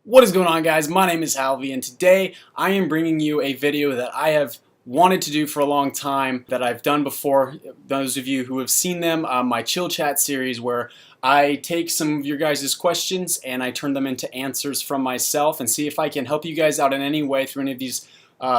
What is going on, guys? My name is Halvy, and today I am bringing you a video that I have wanted to do for a long time, that I've done before. Those of you who have seen them, my Chill Chat series, where I take some of your guys' questions and I turn them into answers from myself and see if I can help you guys out in any way through any of these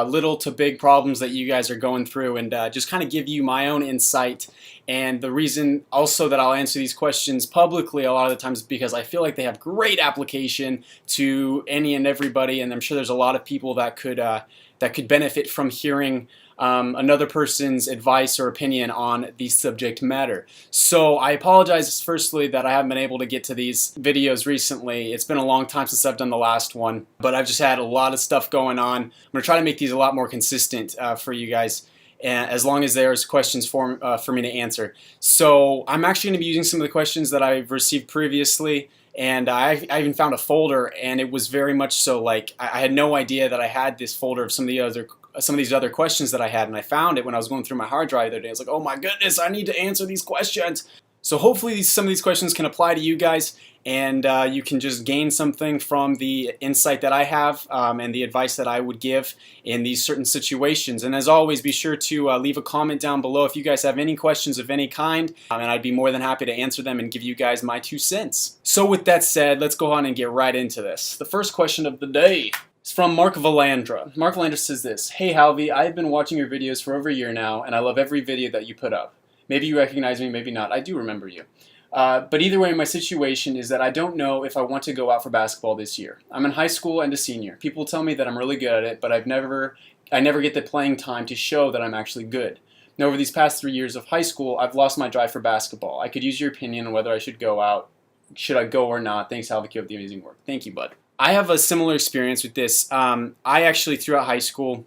little to big problems that you guys are going through, and just kind of give you my own insight. And the reason also that I'll answer these questions publicly a lot of the times is because I feel like they have great application to any and everybody, and I'm sure there's a lot of people that could benefit from hearing another person's advice or opinion on the subject matter. So I apologize firstly that I haven't been able to get to these videos recently. It's been a long time since I've done the last one, but I've just had a lot of stuff going on. I'm going to try to make these a lot more consistent for you guys, as long as there's questions for me to answer. So I'm actually going to be using some of the questions that I've received previously, and I even found a folder, and it was very much so like I had no idea that I had this folder of some of these other questions that I had, and I found it when I was going through my hard drive the other day. I was like, oh my goodness, I need to answer these questions. So hopefully some of these questions can apply to you guys, and you can just gain something from the insight that I have and the advice that I would give in these certain situations. And as always, be sure to leave a comment down below if you guys have any questions of any kind, and I'd be more than happy to answer them and give you guys my 2 cents. So with that said, let's go on and get right into this. The first question of the day is from Mark Valandra. Mark Valandra says this: Hey Halvy, I've been watching your videos for over a year now, and I love every video that you put up. Maybe you recognize me, maybe not. I do remember you. But either way, my situation is that I don't know if I want to go out for basketball this year. I'm in high school and a senior. People tell me that I'm really good at it, but I never get the playing time to show that I'm actually good. Now, over these past 3 years of high school, I've lost my drive for basketball. I could use your opinion on whether I should go out. Should I go or not? Thanks, Halvy, keep up the amazing work. Thank you, bud. I have a similar experience with this. I actually, throughout high school,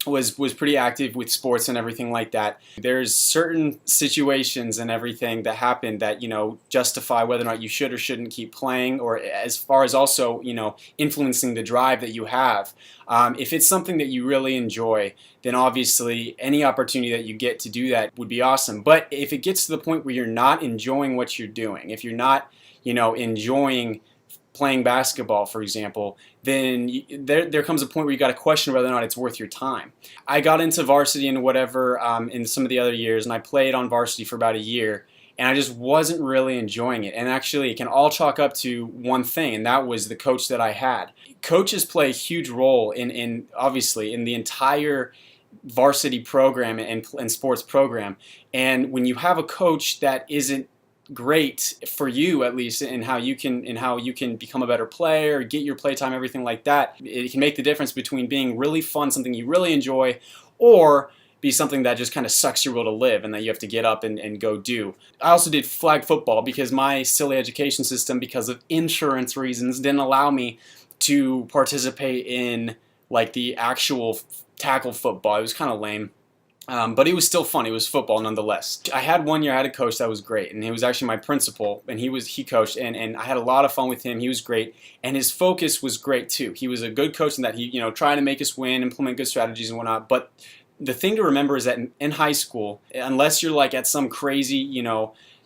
was pretty active with sports and everything like that. There's certain situations and everything that happen that, justify whether or not you should or shouldn't keep playing, or as far as also, influencing the drive that you have. If it's something that you really enjoy, then obviously any opportunity that you get to do that would be awesome. But if it gets to the point where you're not enjoying what you're doing, if you're not, enjoying playing basketball, for example, then there comes a point where you got to question whether or not it's worth your time. I got into varsity and whatever in some of the other years, and I played on varsity for about a year, and I just wasn't really enjoying it. And actually, it can all chalk up to one thing, and that was the coach that I had. Coaches play a huge role obviously in the entire varsity program and sports program. And when you have a coach that isn't great for you, at least in how you can become a better player, get your play time, everything like that, it can make the difference between being really fun, something you really enjoy, or be something that just kind of sucks your will to live and that you have to get up and go do. I also did flag football because my silly education system, because of insurance reasons, didn't allow me to participate in like the actual tackle football. It was kind of lame. But it was still fun. It was football nonetheless. I had 1 year, I had a coach that was great, and he was actually my principal, and he coached, and I had a lot of fun with him. He was great, and his focus was great too. He was a good coach in that he, tried to make us win, implement good strategies and whatnot. But the thing to remember is that in high school, unless you're like at some crazy,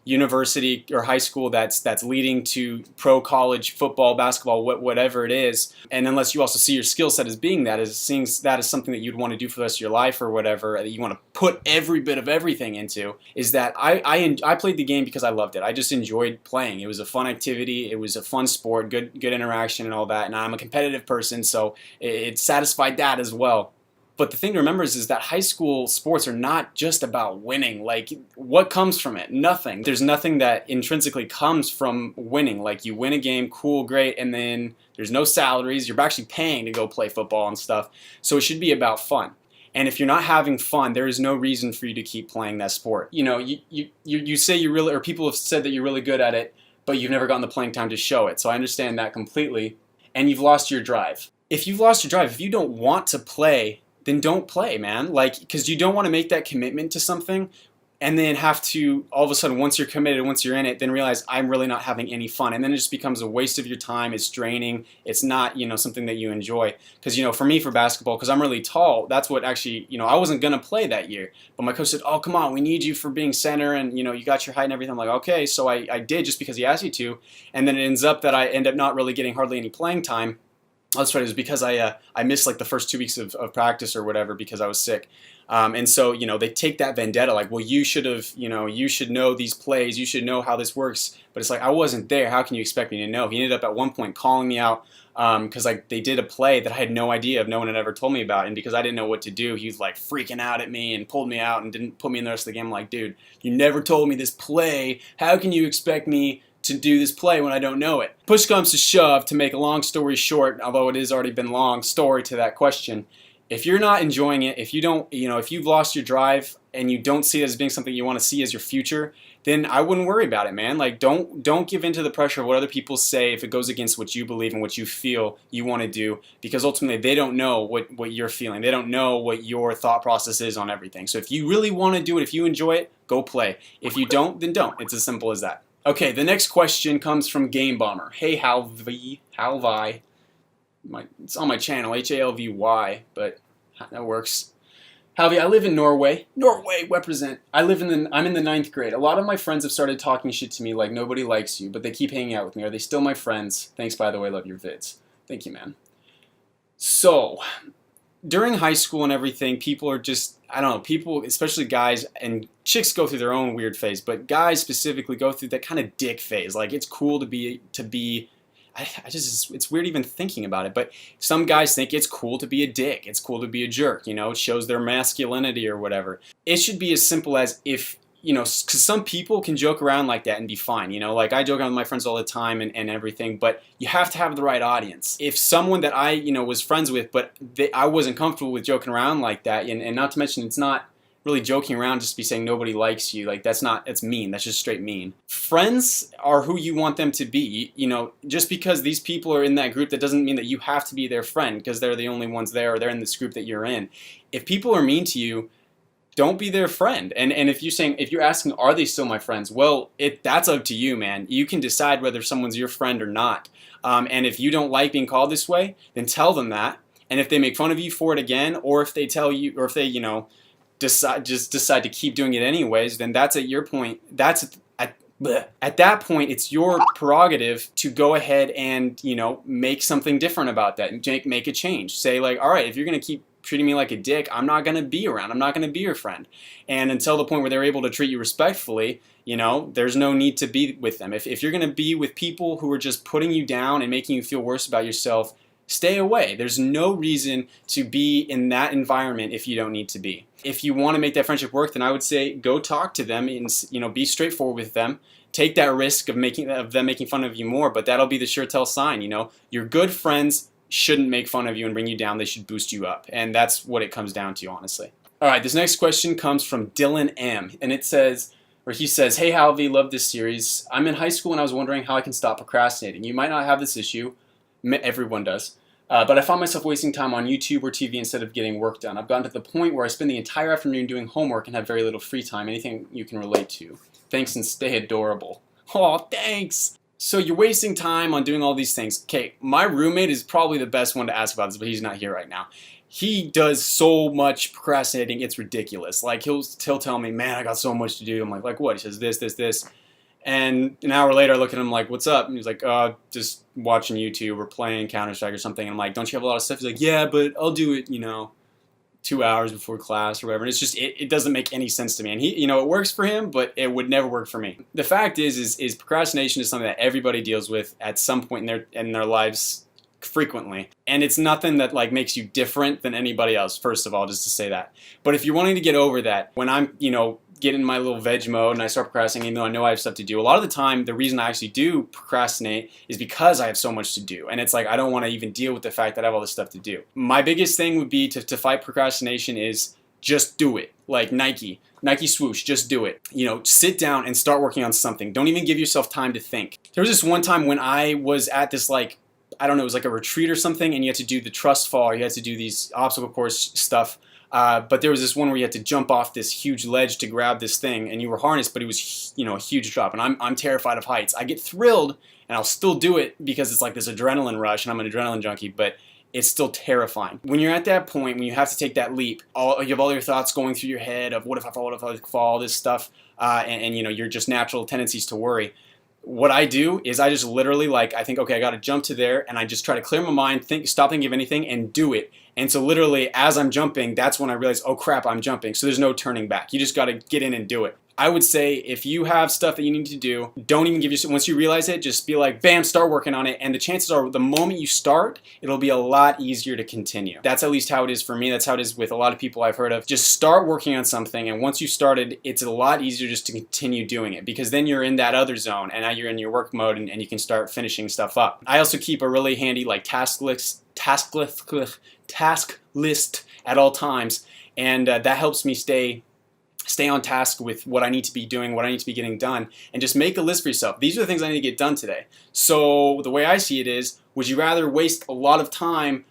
university or high school that's leading to pro college football, basketball, whatever it is, and unless you also see your skill set as being that, as seeing that as something that you'd want to do for the rest of your life or whatever, that you want to put every bit of everything into, is that I played the game because I loved it. I just enjoyed playing. It was a fun activity. It was a fun sport, good interaction and all that. And I'm a competitive person, so it satisfied that as well. But the thing to remember is that high school sports are not just about winning. Like, what comes from it? Nothing. There's nothing that intrinsically comes from winning. Like, you win a game, cool, great, and then there's no salaries. You're actually paying to go play football and stuff. So it should be about fun. And if you're not having fun, there is no reason for you to keep playing that sport. You say you really, or people have said that you're really good at it, but you've never gotten the playing time to show it. So I understand that completely. And you've lost your drive. If you've lost your drive, if you don't want to play, then don't play, man. Like, because you don't want to make that commitment to something and then have to, all of a sudden, once you're committed, once you're in it, then realize I'm really not having any fun. And then it just becomes a waste of your time. It's draining. It's not, something that you enjoy. Because, for me, for basketball, because I'm really tall, that's what actually, I wasn't going to play that year. But my coach said, oh, come on, we need you for being center, and, you got your height and everything. I'm like, okay. So I did just because he asked you to. And then it ends up that I end up not really getting hardly any playing time. That's right. It was because I missed like the first 2 weeks of practice or whatever because I was sick. And so, they take that vendetta, like, well, you should have, you should know these plays, you should know how this works. But it's like, I wasn't there. How can you expect me to know? He ended up at one point calling me out because like they did a play that I had no idea of, no one had ever told me about. And because I didn't know what to do, he was like freaking out at me and pulled me out and didn't put me in the rest of the game. I'm like, dude, you never told me this play. How can you expect me to do this play when I don't know it? Push comes to shove, to make a long story short, although it has already been long story to that question. If you're not enjoying it, if you don't, if you've lost your drive and you don't see it as being something you want to see as your future, then I wouldn't worry about it, man. Like, don't give in to the pressure of what other people say if it goes against what you believe and what you feel you want to do, because ultimately they don't know what you're feeling. They don't know what your thought process is on everything. So if you really want to do it, if you enjoy it, go play. If you don't, then don't. It's as simple as that. Okay, the next question comes from Game Bomber. Hey, halvy. It's on my channel, HALVY, but that works. Halvy, I live in Norway. Norway, represent. I'm in the 9th grade. A lot of my friends have started talking shit to me like nobody likes you, but they keep hanging out with me. Are they still my friends? Thanks, by the way. Love your vids. Thank you, man. So, during high school and everything, people are just, I don't know, people, especially guys, and chicks go through their own weird phase, but guys specifically go through that kind of dick phase. Like, it's cool to be it's weird even thinking about it, but some guys think it's cool to be a dick. It's cool to be a jerk, it shows their masculinity or whatever. It should be as simple as if, because some people can joke around like that and be fine, like I joke around with my friends all the time and everything, but you have to have the right audience. If someone that I, was friends with, but I wasn't comfortable with joking around like that, and not to mention it's not really joking around just to be saying nobody likes you, like that's mean. That's just straight mean. Friends are who you want them to be. Just because these people are in that group, that doesn't mean that you have to be their friend because they're the only ones there, or they're in this group that you're in. If people are mean to you, don't be their friend. And if you're asking, are they still my friends? Well, that's up to you, man. You can decide whether someone's your friend or not. And if you don't like being called this way, then tell them that. And if they make fun of you for it again, or if they tell you, or if they, decide to keep doing it anyways, then that's at your point. At that point, it's your prerogative to go ahead and make something different about that and make a change. Say like, all right, if you're gonna keep treating me like a dick, I'm not gonna be around. I'm not gonna be your friend. And until the point where they're able to treat you respectfully, there's no need to be with them. If you're gonna be with people who are just putting you down and making you feel worse about yourself, stay away. There's no reason to be in that environment if you don't need to be. If you want to make that friendship work, then I would say go talk to them and be straightforward with them. Take that risk of them making fun of you more, but that'll be the sure tell sign. Your good friends shouldn't make fun of you and bring you down. They should boost you up, and that's what it comes down to, honestly. All right, this next question comes from Dylan M, and he says, "Hey Halvy, love this series. I'm in high school and I was wondering how I can stop procrastinating. You might not have this issue. Everyone does. But I found myself wasting time on YouTube or TV instead of getting work done. I've gotten to the point where I spend the entire afternoon doing homework and have very little free time. Anything you can relate to? Thanks and stay adorable." Oh, thanks! So you're wasting time on doing all these things. Okay, my roommate is probably the best one to ask about this, but he's not here right now. He does so much procrastinating, it's ridiculous. Like, he'll tell me, man, I got so much to do. I'm like what? He says this. And an hour later, I look at him like, what's up? And he's like, just watching YouTube or playing Counter-Strike or something. And I'm like, don't you have a lot of stuff? He's like, yeah, but I'll do it, 2 hours before class or whatever. And it's just, it doesn't make any sense to me. And he, it works for him, but it would never work for me. The fact is procrastination is something that everybody deals with at some point in their lives frequently. And it's nothing that like makes you different than anybody else, first of all, just to say that. But if you're wanting to get over that, when I'm, get in my little veg mode and I start procrastinating, even though I know I have stuff to do, a lot of the time the reason I actually do procrastinate is because I have so much to do, and it's like I don't want to even deal with the fact that I have all this stuff to do. My biggest thing would be to fight procrastination is just do it. Like Nike swoosh, just do it. Sit down and start working on something. Don't even give yourself time to think. There was this one time when I was at this it was like a retreat or something, and you had to do the trust fall, or you had to do these obstacle course stuff. But there was this one where you had to jump off this huge ledge to grab this thing, and you were harnessed, but it was, a huge drop. And I'm terrified of heights. I get thrilled, and I'll still do it because it's like this adrenaline rush, and I'm an adrenaline junkie, but it's still terrifying. When you're at that point, when you have to take that leap, you have all your thoughts going through your head of what if I fall, this stuff, and your just natural tendencies to worry. what I do is I just literally, like, I think, okay, I got to jump to there, and I just try to clear my mind, stop thinking of anything, and do it. And so literally, as I'm jumping, that's when I realize, oh crap, I'm jumping. So there's no turning back. You just got to get in and do it. I would say if you have stuff that you need to do, don't even give yourself, once you realize it, just be like, bam, start working on it. And the chances are the moment you start, it'll be a lot easier to continue. That's at least how it is for me. That's how it is with a lot of people I've heard of. Just start working on something, and once you started, it's a lot easier just to continue doing it, because then you're in that other zone and now you're in your work mode, and you can start finishing stuff up. I also keep a really handy like task list at all times, and that helps me stay on task with what I need to be doing, what I need to be getting done, and just make a list for yourself. These are the things I need to get done today. So the way I see it is, would you rather waste a lot of time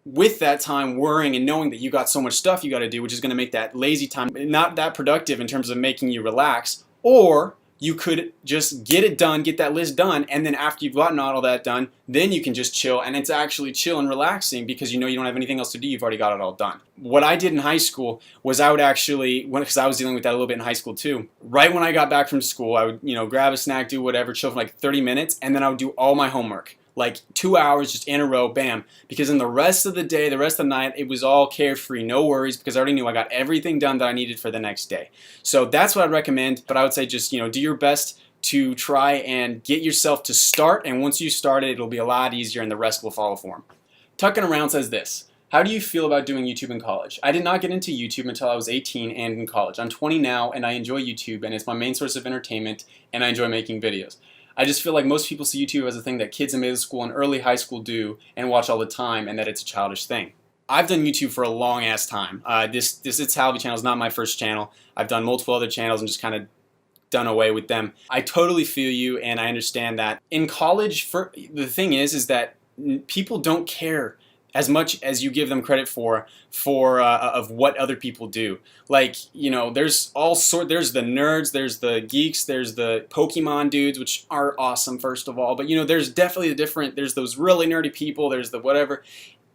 with that time worrying and knowing that you got so much stuff you got to do, which is going to make that lazy time not that productive in terms of making you relax, or you could just get it done, get that list done, and then after you've gotten all that done, then you can just chill, and it's actually chill and relaxing because you know you don't have anything else to do, you've already got it all done. What I did in high school was I would actually, because I was dealing with that a little bit in high school too, right when I got back from school, I would, you know, grab a snack, do whatever, chill for like 30 minutes, and then I would do all my homework. Like 2 hours just in a row, bam. Because in the rest of the day, the rest of the night, it was all carefree, no worries, because I already knew I got everything done that I needed for the next day. So that's what I'd recommend, but I would say just, you know, do your best to try and get yourself to start, and once you start it, it'll be a lot easier and the rest will follow form. Tucking Around says this: how do you feel about doing YouTube in college? I did not get into YouTube until I was 18 and in college. I'm 20 now and I enjoy YouTube, and it's my main source of entertainment, and I enjoy making videos. I just feel like most people see YouTube as a thing that kids in middle school and early high school do and watch all the time, and that it's a childish thing. I've done YouTube for a long ass time. This ItsHalvy channel is not my first channel. I've done multiple other channels and just kind of done away with them. I totally feel you, and I understand that. In college, the thing is that people don't care as much as you give them credit for of what other people do. Like, you know, there's all there's the nerds, there's the geeks, there's the Pokemon dudes, which are awesome first of all, but you know, there's definitely there's those really nerdy people, there's the whatever.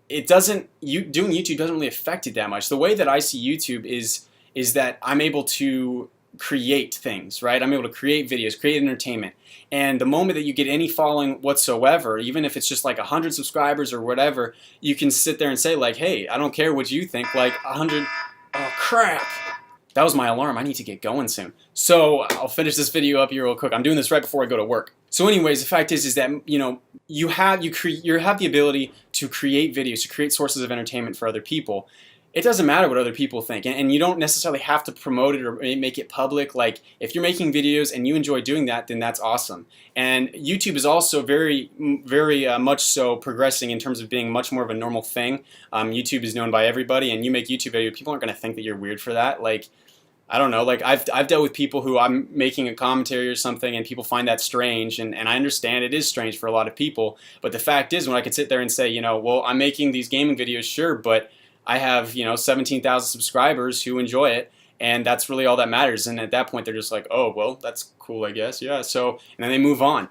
It doesn't, doing YouTube doesn't really affect it that much. The way that I see YouTube is that I'm able to create things, right? I'm able to create videos, create entertainment. And the moment that you get any following whatsoever, even if it's just like 100 subscribers or whatever, you can sit there and say like, hey, I don't care what you think, like 100, oh crap. That was my alarm. I need to get going soon. So I'll finish this video up here real quick. I'm doing this right before I go to work. So anyways, the fact is that, you know, you have the ability to create videos, to create sources of entertainment for other people. It doesn't matter what other people think, and you don't necessarily have to promote it or make it public. Like, if you're making videos and you enjoy doing that, then that's awesome. And YouTube is also very much so progressing in terms of being much more of a normal thing. YouTube is known by everybody, and you make YouTube videos, people aren't going to think that you're weird for that. Like, I don't know, like I've dealt with people who I'm making a commentary or something and people find that strange, and I understand it is strange for a lot of people, but the fact is, when I could sit there and say, you know, well, I'm making these gaming videos, sure, but I have, you know, 17,000 subscribers who enjoy it, and that's really all that matters. And at that point, they're just like, oh, well, that's cool, I guess, yeah. So, and then they move on.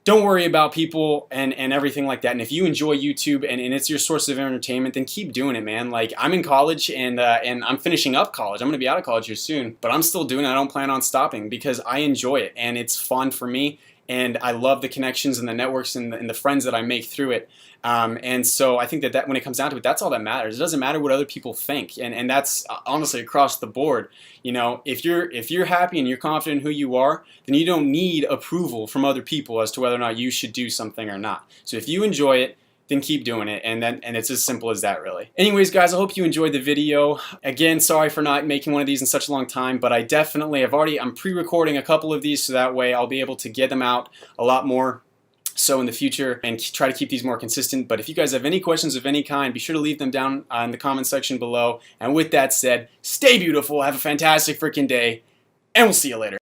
Don't worry about people and everything like that. And if you enjoy YouTube and it's your source of entertainment, then keep doing it, man. Like, I'm in college and I'm finishing up college. I'm going to be out of college here soon, but I'm still doing it. I don't plan on stopping because I enjoy it and it's fun for me. And I love the connections and the networks and the friends that I make through it. And so I think that when it comes down to it, that's all that matters. It doesn't matter what other people think, and that's honestly across the board. You know, if you're happy and you're confident in who you are, then you don't need approval from other people as to whether or not you should do something or not. So if you enjoy it, then keep doing it, and it's as simple as that, really. Anyways, guys, I hope you enjoyed the video. Again, sorry for not making one of these in such a long time, but I definitely I'm pre-recording a couple of these so that way I'll be able to get them out a lot more so in the future and try to keep these more consistent. But if you guys have any questions of any kind, be sure to leave them down in the comment section below. And with that said, stay beautiful, have a fantastic freaking day, and we'll see you later.